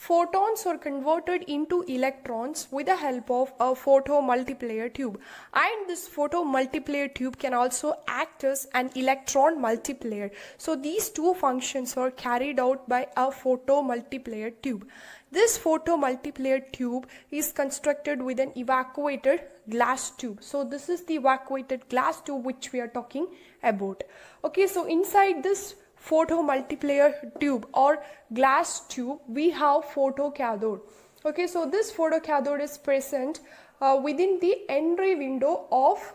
photons are converted into electrons with the help of a photomultiplier tube, and this photomultiplier tube can also act as an electron multiplier. So these two functions are carried out by a photomultiplier tube. This photomultiplier tube is constructed with an evacuated glass tube. So this is the evacuated glass tube which we are talking about. Okay, so inside this photomultiplier tube or glass tube we have photocathode. Okay, so this photocathode is present within the entry window of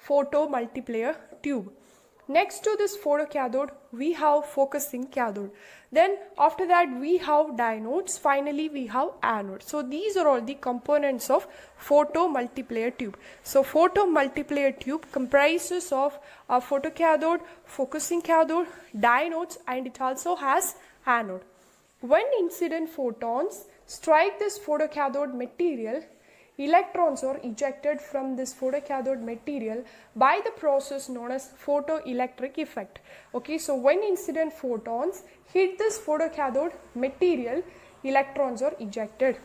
photomultiplier tube. Next to this photocathode we have focusing cathode. Then after that we have diodes. Finally we have anode. So these are all the components of photomultiplier tube. So photomultiplier tube comprises of a photocathode, focusing cathode, diodes, and it also has anode. When incident photons strike this photocathode material, electrons are ejected from this photocathode material by the process known as photoelectric effect. Okay, so when incident photons hit this photocathode material, electrons are ejected.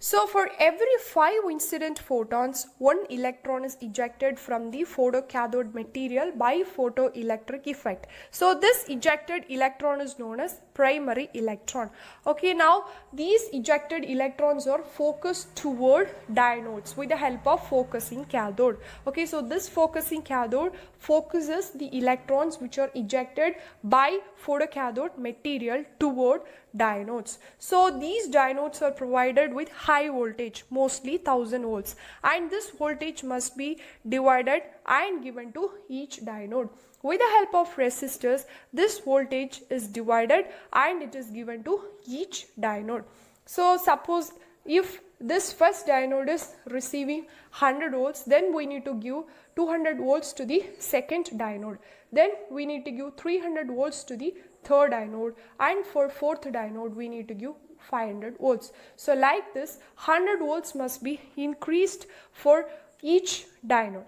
So for every 5 incident photons, 1 electron is ejected from the photocathode material by photoelectric effect. So this ejected electron is known as primary electron. Okay, now these ejected electrons are focused toward diodes with the help of focusing cathode. Okay, so this focusing cathode focuses the electrons which are ejected by photocathode material toward diodes. So these diodes are provided with high voltage, mostly 1000 volts, and this voltage must be divided and given to each diode. With the help of resistors, this voltage is divided and it is given to each diode. So suppose if this first diode is receiving 100 volts, then we need to give 200 volts to the second diode. Then we need to give 300 volts to the third diode, and for fourth diode we need to give 500 volts. So like this 100 volts must be increased for each diode.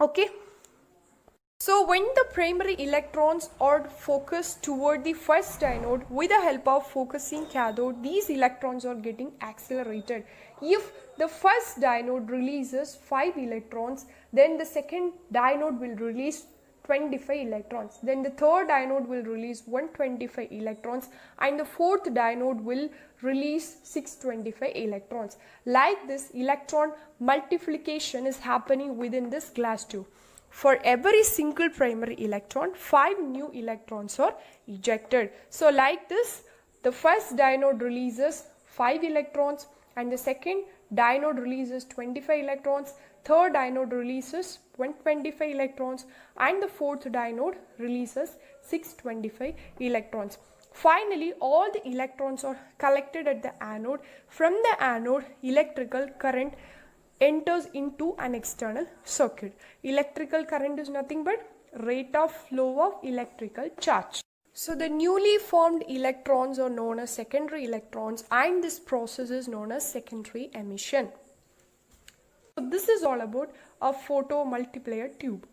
Okay. So when the primary electrons are focused toward the first diode with the help of focusing cathode, these electrons are getting accelerated. If the first diode releases 5 electrons, then the second diode will release 25 electrons. Then the third diode will release 125 electrons, and the fourth diode will release 625 electrons. Like this, electron multiplication is happening within this glass tube. For every single primary electron, 5 new electrons are ejected. So like this, the first diode releases 5 electrons, and the second diode releases 25 electrons, third diode releases 125 electrons, and the fourth diode releases 625 electrons. Finally, all the electrons are collected at the anode. From the anode, electrical current enters into an external circuit. Electrical current is nothing but rate of flow of electrical charge. So the newly formed electrons are known as secondary electrons, and this process is known as secondary emission. So this is all about a photomultiplier tube.